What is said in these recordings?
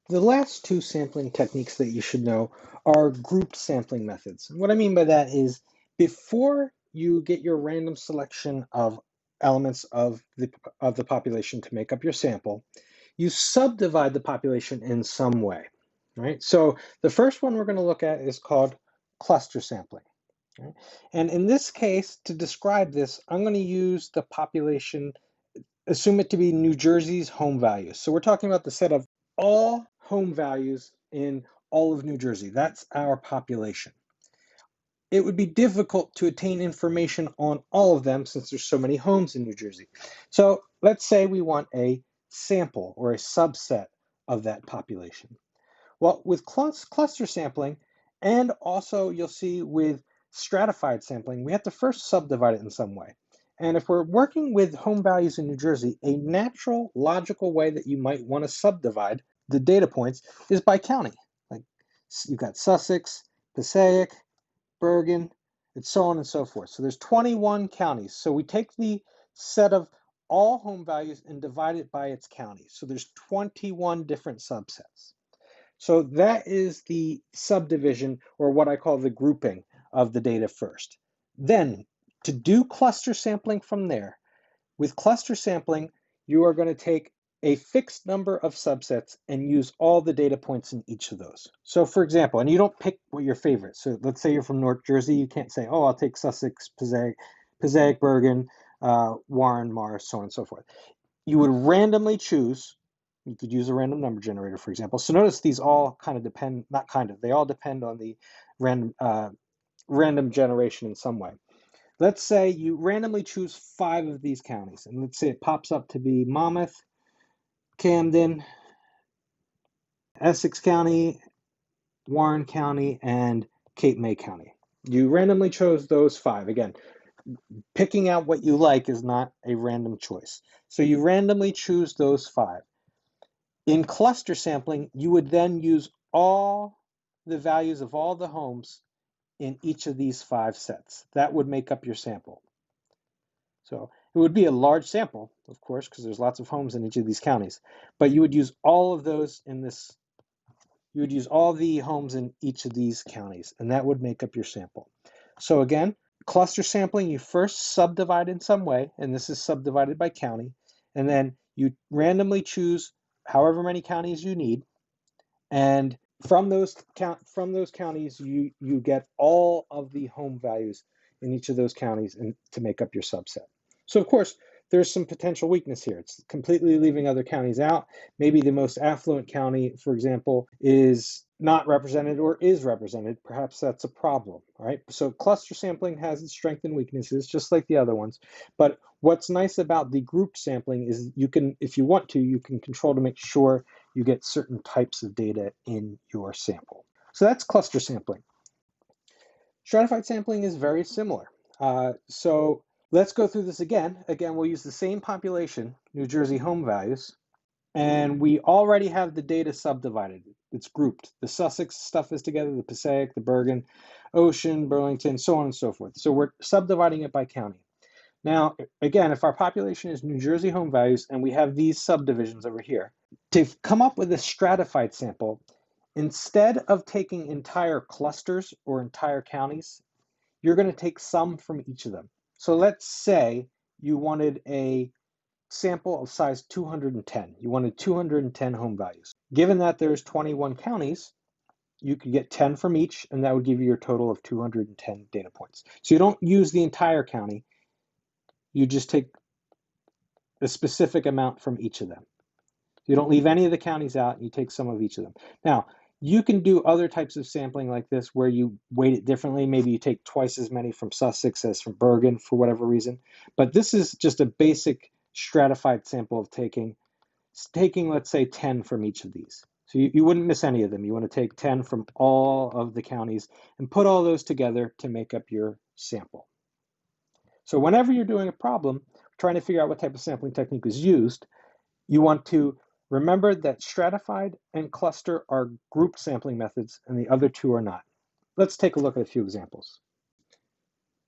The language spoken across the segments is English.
The last two sampling techniques that you should know are grouped sampling methods. And what I mean by that is before you get your random selection of elements of the population to make up your sample, you subdivide the population in some way, right? So the first one we're going to look at is called cluster sampling. Right? And in this case, to describe this, I'm going to use the population, assume it to be New Jersey's home values. So we're talking about the set of all home values in all of New Jersey. That's our population. It would be difficult to attain information on all of them since there's so many homes in New Jersey. So let's say we want a sample or a subset of that population. Well, with cluster sampling, and also you'll see with stratified sampling, we have to first subdivide it in some way. And if we're working with home values in New Jersey, a natural, logical way that you might want to subdivide the data points is by county. Like you've got Sussex, Passaic, Bergen, and so on and so forth. So there's 21 counties. So we take the set of all home values and divide it by its counties. So there's 21 different subsets. So that is the subdivision, or what I call the grouping of the data first. Then, to do cluster sampling from there, with cluster sampling, you are going to take a fixed number of subsets and use all the data points in each of those. So for example, and you don't pick what your favorite. So let's say you're from North Jersey, you can't say, oh, I'll take Sussex, Passaic, Bergen, Warren, Morris, so on and so forth. You would randomly choose. You could use a random number generator, for example. So notice these all kind of depend, not kind of, they all depend on the random generation in some way. Let's say you randomly choose 5 of these counties, and let's say it pops up to be Monmouth, Camden, Essex County, Warren County, and Cape May County. You randomly chose those 5. Again, picking out what you like is not a random choice. So you randomly choose those 5. In cluster sampling, you would then use all the values of all the homes in each of these 5 sets. That would make up your sample. So it would be a large sample, of course, because there's lots of homes in each of these counties. But you would use all of those in this, you would use all the homes in each of these counties, and that would make up your sample. So again, cluster sampling, you first subdivide in some way, and this is subdivided by county, and then you randomly choose however many counties you need, and from those counties, you get all of the home values in each of those counties and to make up your subset. So of course, there's some potential weakness here. It's completely leaving other counties out. Maybe the most affluent county, for example, is not represented or is represented. Perhaps that's a problem, right? So cluster sampling has its strengths and weaknesses, just like the other ones. But what's nice about the group sampling is you can, if you want to, you can control to make sure you get certain types of data in your sample. So that's cluster sampling. Stratified sampling is very similar. So let's go through this again. Again, we'll use the same population, New Jersey home values, and we already have the data subdivided. It's grouped. The Sussex stuff is together, the Passaic, the Bergen, Ocean, Burlington, so on and so forth. So we're subdividing it by county. Now, again, if our population is New Jersey home values and we have these subdivisions over here, to come up with a stratified sample, instead of taking entire clusters or entire counties, you're going to take some from each of them. So let's say you wanted a sample of size 210. You wanted 210 home values. Given that there's 21 counties, you could get 10 from each, and that would give you your total of 210 data points. So you don't use the entire county. You just take a specific amount from each of them. You don't leave any of the counties out, you take some of each of them. Now, you can do other types of sampling like this where you weight it differently. Maybe you take twice as many from Sussex as from Bergen for whatever reason. But this is just a basic stratified sample of taking, let's say, 10 from each of these. So you wouldn't miss any of them. You want to take 10 from all of the counties and put all those together to make up your sample. So whenever you're doing a problem, trying to figure out what type of sampling technique is used, you want to remember that stratified and cluster are group sampling methods and the other two are not. Let's take a look at a few examples.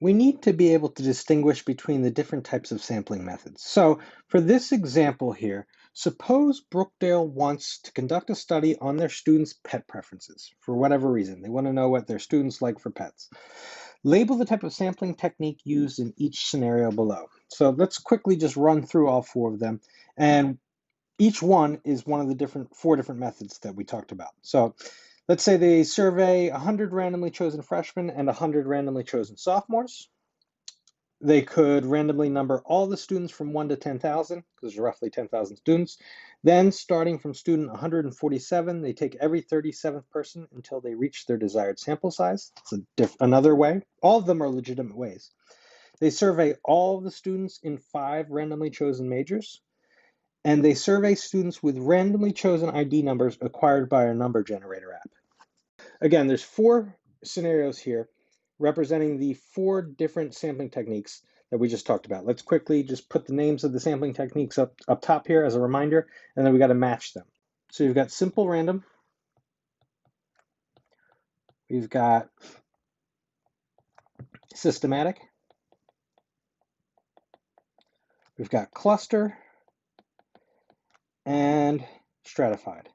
We need to be able to distinguish between the different types of sampling methods. So for this example here, Suppose Brookdale wants to conduct a study on their students' pet preferences for whatever reason. They want to know what their students like for pets. Label the type of sampling technique used in each scenario below. So let's quickly just run through all four of them. And each one is one of the four different methods that we talked about. So let's say they survey 100 randomly chosen freshmen and 100 randomly chosen sophomores. They could randomly number all the students from 1 to 10,000, because there's roughly 10,000 students. Then, starting from student 147, they take every 37th person until they reach their desired sample size. It's another way. All of them are legitimate ways. They survey all the students in 5 randomly chosen majors, and they survey students with randomly chosen ID numbers acquired by our number generator app. Again, there's 4 scenarios here representing the 4 different sampling techniques that we just talked about. Let's quickly just put the names of the sampling techniques up top here as a reminder, and then we got to match them. So you've got simple random, we've got systematic, we've got cluster, and stratified.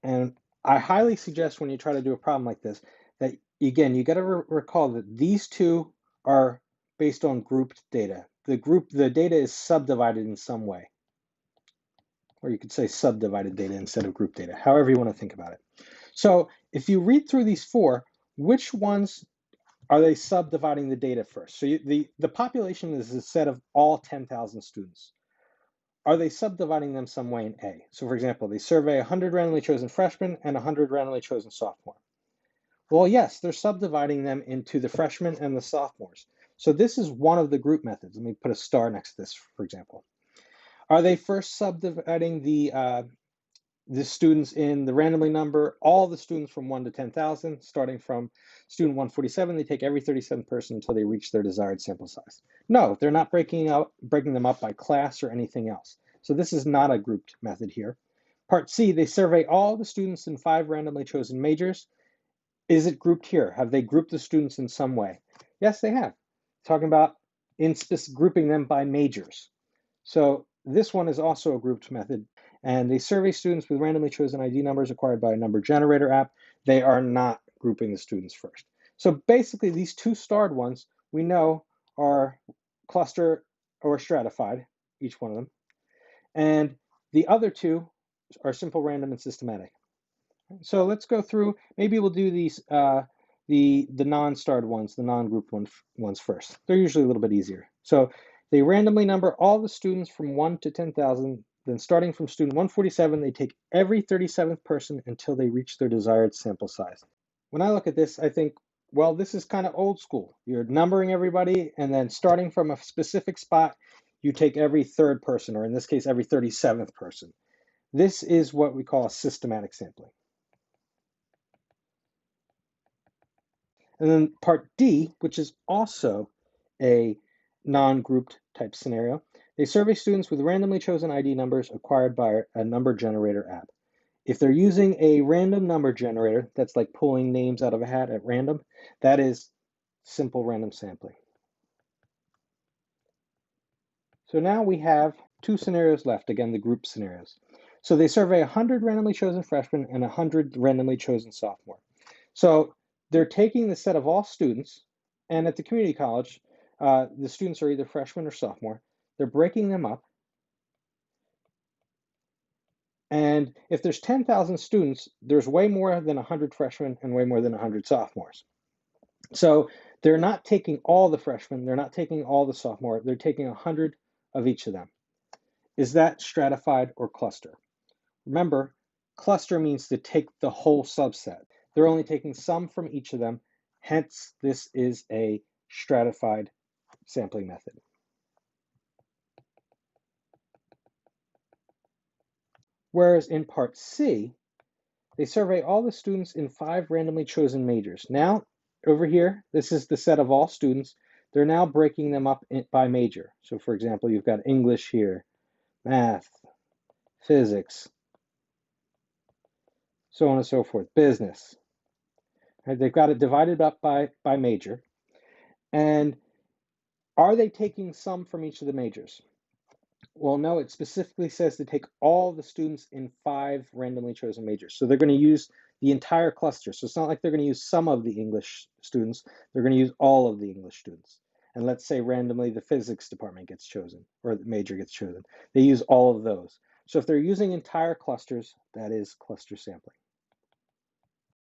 And I highly suggest when you try to do a problem like this that, again, you got to recall that these two are based on grouped data. The data is subdivided in some way. Or you could say subdivided data instead of group data, however you want to think about it. So if you read through these 4, which ones are they subdividing the data first? So the population is a set of all 10,000 students. Are they subdividing them some way in A? So for example, they survey 100 randomly chosen freshmen and 100 randomly chosen sophomore. Well, yes, they're subdividing them into the freshmen and the sophomores. So this is one of the group methods. Let me put a star next to this, for example. Are they first subdividing the students in the randomly number, all the students from 1 to 10,000, starting from student 147, they take every 37th person until they reach their desired sample size? No, they're not breaking them up by class or anything else. So this is not a grouped method here. Part C, they survey all the students in 5 randomly chosen majors. Is it grouped here? Have they grouped the students in some way? Yes, they have. Talking about grouping them by majors. So this one is also a grouped method, and they survey students with randomly chosen ID numbers acquired by a number generator app. They are not grouping the students first. So basically these 2 starred ones we know are cluster or stratified, each one of them, and the other 2 are simple random and systematic. So let's go through, maybe we'll do these the non-starred ones, the non-grouped ones first. They're usually a little bit easier. So they randomly number all the students from 1 to 10,000. Then starting from student 147, they take every 37th person until they reach their desired sample size. When I look at this, I think, well, this is kind of old school. You're numbering everybody, and then starting from a specific spot, you take every 3rd person, or in this case, every 37th person. This is what we call a systematic sampling. And then part D, which is also a non-grouped type scenario, they survey students with randomly chosen ID numbers acquired by a number generator app. If they're using a random number generator, that's like pulling names out of a hat at random, that is simple random sampling. So now we have 2 scenarios left, again, the group scenarios. So they survey 100 randomly chosen freshmen and 100 randomly chosen sophomore. So they're taking the set of all students, and at the community college, the students are either freshman or sophomore. They're breaking them up. And if there's 10,000 students, there's way more than 100 freshmen and way more than 100 sophomores. So they're not taking all the freshmen, they're not taking all the sophomore, they're taking 100 of each of them. Is that stratified or cluster? Remember, cluster means to take the whole subset. They're only taking some from each of them, hence this is a stratified sampling method. Whereas in part C, they survey all the students in 5 randomly chosen majors. Now, over here, this is the set of all students. They're now breaking them up by major. So for example, you've got English here, math, physics, so on and so forth, business. Right? They've got it divided up by major. And are they taking some from each of the majors? Well, no, it specifically says to take all the students in 5 randomly chosen majors. So they're going to use the entire cluster. So it's not like they're going to use some of the English students. They're going to use all of the English students. And let's say randomly the physics department gets chosen or the major gets chosen. They use all of those. So if they're using entire clusters, that is cluster sampling.